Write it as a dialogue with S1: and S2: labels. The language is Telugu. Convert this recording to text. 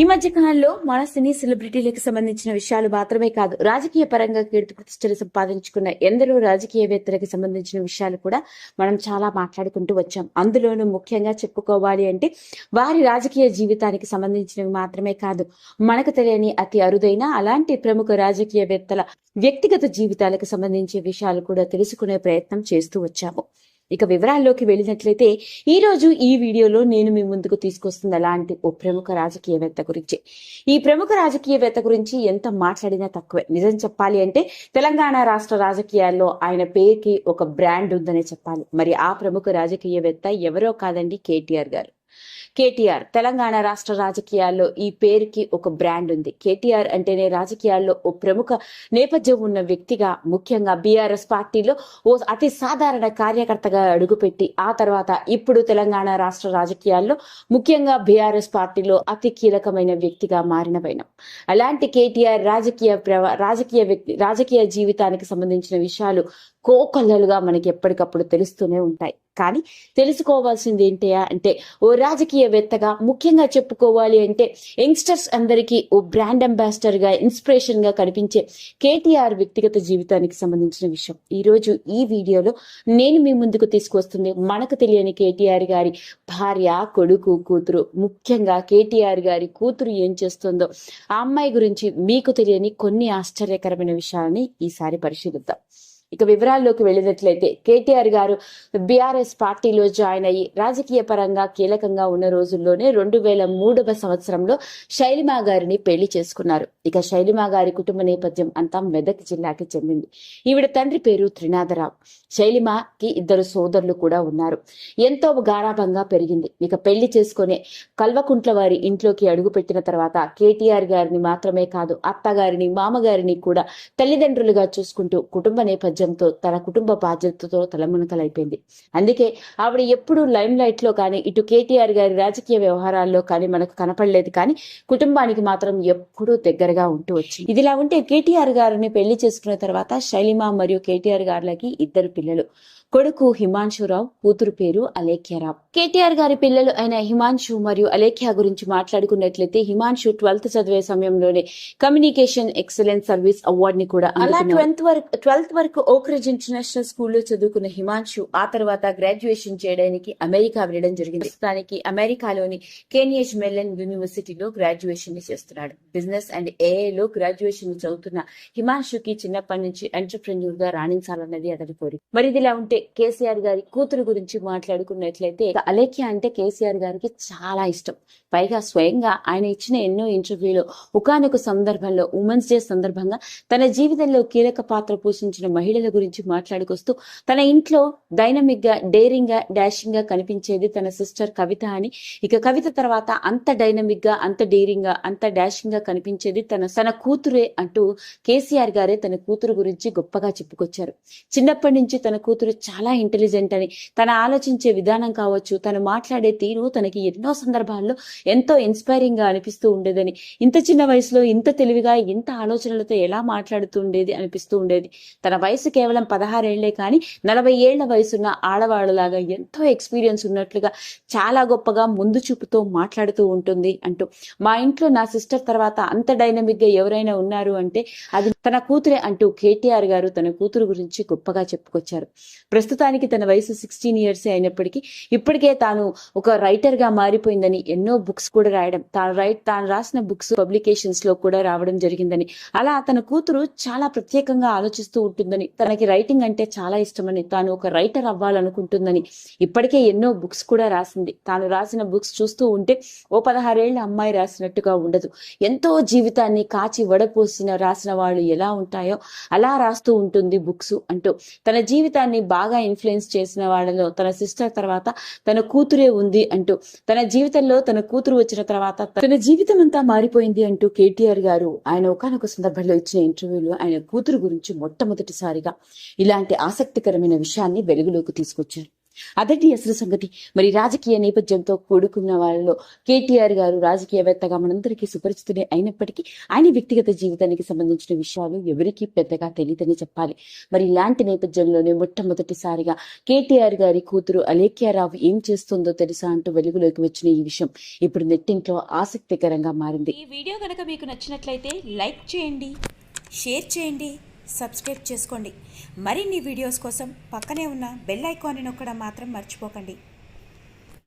S1: ఈ మధ్య కాలంలో మన సినీ సెలబ్రిటీలకు సంబంధించిన విషయాలు మాత్రమే కాదు, రాజకీయ పరంగా కీర్తి ప్రతిష్టలు సంపాదించుకున్న ఎందరో రాజకీయవేత్తలకు సంబంధించిన విషయాలు కూడా మనం చాలా మాట్లాడుకుంటూ వచ్చాం. అందులోనూ ముఖ్యంగా చెప్పుకోవాలి అంటే వారి రాజకీయ జీవితానికి సంబంధించినవి మాత్రమే కాదు, మనకు తెలియని అతి అరుదైన అలాంటి ప్రముఖ రాజకీయవేత్తల వ్యక్తిగత జీవితాలకు సంబంధించిన విషయాలు కూడా తెలుసుకునే ప్రయత్నం చేస్తూ వచ్చాము. ఇక వివరాల్లోకి వెళ్ళినట్లయితే ఈ రోజు ఈ వీడియోలో నేను మీ ముందుకు తీసుకొస్తుంది అలాంటి ఓ ప్రముఖ రాజకీయవేత్త గురించి. ఈ ప్రముఖ రాజకీయవేత్త గురించి ఎంత మాట్లాడినా తక్కువే. నిజం చెప్పాలి అంటే తెలంగాణ రాష్ట్ర రాజకీయాల్లో ఆయన పేరుకి ఒక బ్రాండ్ ఉందనే చెప్పాలి. మరి ఆ ప్రముఖ రాజకీయవేత్త ఎవరో కాదండి, కేటీఆర్ గారు. కేటీఆర్ తెలంగాణ రాష్ట్ర రాజకీయాల్లో ఈ పేరుకి ఒక బ్రాండ్ ఉంది. కేటీఆర్ అంటేనే రాజకీయాల్లో ఓ ప్రముఖ నేపథ్యం ఉన్న వ్యక్తిగా, ముఖ్యంగా బీఆర్ఎస్ పార్టీలో ఓ అతి సాధారణ కార్యకర్తగా అడుగుపెట్టి ఆ తర్వాత ఇప్పుడు తెలంగాణ రాష్ట్ర రాజకీయాల్లో ముఖ్యంగా బీఆర్ఎస్ పార్టీలో అతి కీలకమైన వ్యక్తిగా మారిన వైనం. అలాంటి కేటీఆర్ రాజకీయ జీవితానికి సంబంధించిన విషయాలు కోకొల్లలుగా మనకి ఎప్పటికప్పుడు తెలుస్తూనే ఉంటాయి. కానీ తెలుసుకోవాల్సింది ఏంటయా అంటే, ఓ రాజకీయవేత్తగా ముఖ్యంగా చెప్పుకోవాలి అంటే యంగ్స్టర్స్ అందరికీ ఓ బ్రాండ్ అంబాసిడర్ గా, ఇన్స్పిరేషన్ గా కనిపించే కేటీఆర్ వ్యక్తిగత జీవితానికి సంబంధించిన విషయం ఈ రోజు ఈ వీడియోలో నేను మీ ముందుకు తీసుకొస్తుంది. మనకు తెలియని కేటీఆర్ గారి భార్య, కొడుకు, కూతురు, ముఖ్యంగా కేటీఆర్ గారి కూతురు ఏం చేస్తుందో, ఆ అమ్మాయి గురించి మీకు తెలియని కొన్ని ఆశ్చర్యకరమైన విషయాలని ఈసారి పరిశీలిద్దాం. ఇక వివరాల్లోకి వెళ్ళినట్లయితే, కేటీఆర్ గారు బీఆర్ఎస్ పార్టీలో జాయిన్ అయ్యి రాజకీయ పరంగా కీలకంగా ఉన్న రోజుల్లోనే 2003వ సంవత్సరంలో శైలిమా గారిని పెళ్లి చేసుకున్నారు. ఇక శైలిమా గారి కుటుంబ నేపథ్యం అంతా మెదక్ జిల్లాకి చెందింది. ఈవిడ తండ్రి పేరు త్రినాథరావు. శైలిమాకి 2 సోదరులు కూడా ఉన్నారు. ఎంతో గారాభంగా పెరిగింది. ఇక పెళ్లి చేసుకునే కల్వకుంట్ల వారి ఇంట్లోకి అడుగుపెట్టిన తర్వాత కేటీఆర్ గారిని మాత్రమే కాదు, అత్తగారిని, మామగారిని కూడా తల్లిదండ్రులుగా చూసుకుంటూ కుటుంబ నేపథ్యం తన కుటుంబ బాధ్యతతో తలమునకలైపోయింది. అందుకే ఆవిడ ఎప్పుడు లైమ్ లైట్ లో కానీ, ఇటు కేటీఆర్ గారి రాజకీయ వ్యవహారాల్లో కానీ మనకు కనపడలేదు. కానీ కుటుంబానికి మాత్రం ఎప్పుడూ దగ్గరగా ఉంటూ వచ్చింది. ఇదిలా ఉంటే కేటీఆర్ గారిని పెళ్లి చేసుకున్న తర్వాత శైలిమా మరియు కేటీఆర్ గారులకి 2 పిల్లలు. కొడుకు హిమాంశురావు, కూతురు పేరు అలేఖ్యారావు. కేటీఆర్ గారి పిల్లలు అయిన హిమాంశు మరియు అలేఖ్య గురించి మాట్లాడుకున్నట్లయితే, హిమాంశు 12th చదివే సమయంలోనే కమ్యూనికేషన్ ఎక్సలెన్స్ సర్వీస్ అవార్డు ని కూడా అలా 12th వరకు ఓక్రిడ్జ్ ఇంటర్నేషనల్ స్కూల్లో చదువుకున్న హిమాంశు ఆ తర్వాత గ్రాడ్యుయేషన్ చేయడానికి అమెరికా వెళ్ళడం జరిగింది. ప్రస్తుతానికి అమెరికాలోని కేనియజ్ మెల్లన్ యూనివర్సిటీలో గ్రాడ్యుయేషన్ చేస్తున్నాడు. బిజినెస్ అండ్ ఏఐలో గ్రాడ్యుయేషన్ చదువుతున్న హిమాంశుకి చిన్నప్పటి నుంచి ఎంటర్ప్రెన్యూర్ గా రాణించాలన్నది అతడి కోరిక. మరి ఇదిలా ఉంటే కేసీఆర్ గారి కూతురు గురించి మాట్లాడుకున్నట్లయితే, అలేఖ్య అంటే కేసీఆర్ గారికి చాలా ఇష్టం. పైగా స్వయంగా ఆయన ఇచ్చిన ఎన్నో ఇంటర్వ్యూలో ఒకానొక సందర్భంలో, ఉమెన్స్ డే సందర్భంగా తన జీవితంలో కీలక పాత్ర పోషించిన మహిళల గురించి మాట్లాడుకొస్తూ, తన ఇంట్లో డైనమిక్ గా, డేరింగ్ గా, డాషింగ్ గా కనిపించేది తన సిస్టర్ కవిత అని, ఇక కవిత తర్వాత అంత డైనమిక్ గా, అంత డేరింగ్ గా, అంత డాషింగ్ గా కనిపించేది తన కూతురే అంటూ కేసీఆర్ గారే తన కూతురు గురించి గొప్పగా చెప్పుకొచ్చారు. చిన్నప్పటి నుంచి తన కూతురు చాలా ఇంటెలిజెంట్ అని, తన ఆలోచించే విధానం కావచ్చు, తను మాట్లాడే తీరు తనకి ఎన్నో సందర్భాల్లో ఎంతో ఇన్స్పైరింగ్ గా అనిపిస్తూ ఉండేదని, ఇంత చిన్న వయసులో ఇంత తెలివిగా, ఇంత ఆలోచనలతో ఎలా మాట్లాడుతూ ఉండేది అనిపిస్తూ ఉండేది. తన వయసు కేవలం 16 ఏళ్లే కానీ 40 ఏళ్ల వయసున్న ఆడవాళ్ళలాగా ఎంతో ఎక్స్పీరియన్స్ ఉన్నట్లుగా చాలా గొప్పగా ముందు చూపుతో మాట్లాడుతూ ఉంటుంది అంటూ, మా ఇంట్లో నా సిస్టర్ తర్వాత అంత డైనమిక్ గా ఎవరైనా ఉన్నారు అంటే అది తన కూతురే అంటూ కేటీఆర్ గారు తన కూతురు గురించి గొప్పగా చెప్పుకొచ్చారు. ప్రస్తుతానికి తన వయసు 16 years అయినప్పటికీ ఇప్పటికే తాను ఒక రైటర్ గా మారిపోయిందని, ఎన్నో బుక్స్ కూడా రాయడం, తాను రాసిన బుక్స్ పబ్లికేషన్స్ లో కూడా రావడం జరిగిందని, అలా తన కూతురు చాలా ప్రత్యేకంగా ఆలోచిస్తూ ఉంటుందని, తనకి రైటింగ్ అంటే చాలా ఇష్టమని, తాను ఒక రైటర్ అవ్వాలనుకుంటుందని, ఇప్పటికే ఎన్నో బుక్స్ కూడా రాసింది. తాను రాసిన బుక్స్ చూస్తూ ఉంటే ఓ 16 ఏళ్ల అమ్మాయి రాసినట్టుగా ఉండదు. ఎంతో జీవితాన్ని కాచి వడపోసిన రాసిన వాళ్ళు ఎలా ఉంటాయో అలా రాస్తూ ఉంటుంది బుక్స్ అంటూ, తన జీవితాన్ని బాగా ఇన్ఫ్లుయెన్స్ చేసిన వాళ్ళలో తన సిస్టర్ తర్వాత తన కూతురే ఉంది అంటూ, తన జీవితంలో తన కూతురు వచ్చిన తర్వాత తన జీవితం అంతా మారిపోయింది అంటూ కేటీఆర్ గారు ఆయన ఒకానొక సందర్భంలో ఇచ్చిన ఇంటర్వ్యూలో ఆయన కూతురు గురించి మొట్టమొదటిసారిగా ఇలాంటి ఆసక్తికరమైన విషయాన్ని వెలుగులోకి తీసుకొచ్చారు. అదండి అసలు సంగతి. మరి రాజకీయ నేపథ్యంతో కూడుకున్న వాళ్ళలో కేటీఆర్ గారు రాజకీయవేత్తగా మనందరికీ సుపరిచితుడే అయినప్పటికీ ఆయన వ్యక్తిగత జీవితానికి సంబంధించిన విషయాలు ఎవరికీ పెద్దగా తెలియదని చెప్పాలి. మరి ఇలాంటి నేపథ్యంలోనే మొట్టమొదటిసారిగా కేటీఆర్ గారి కూతురు అలేఖ్యారావు ఏం చేస్తుందో తెలుసా అంటూ వెలుగులోకి వచ్చిన ఈ విషయం ఇప్పుడు నెట్టింట్లో ఆసక్తికరంగా మారింది.
S2: ఈ వీడియో కనుక మీకు నచ్చినట్లయితే లైక్ చేయండి, షేర్ చేయండి, సబ్స్క్రైబ్ చేసుకోండి. మరిన్ని వీడియోస్ కోసం పక్కనే ఉన్న బెల్ ఐకాన్ని నొక్కడం మాత్రం మర్చిపోకండి.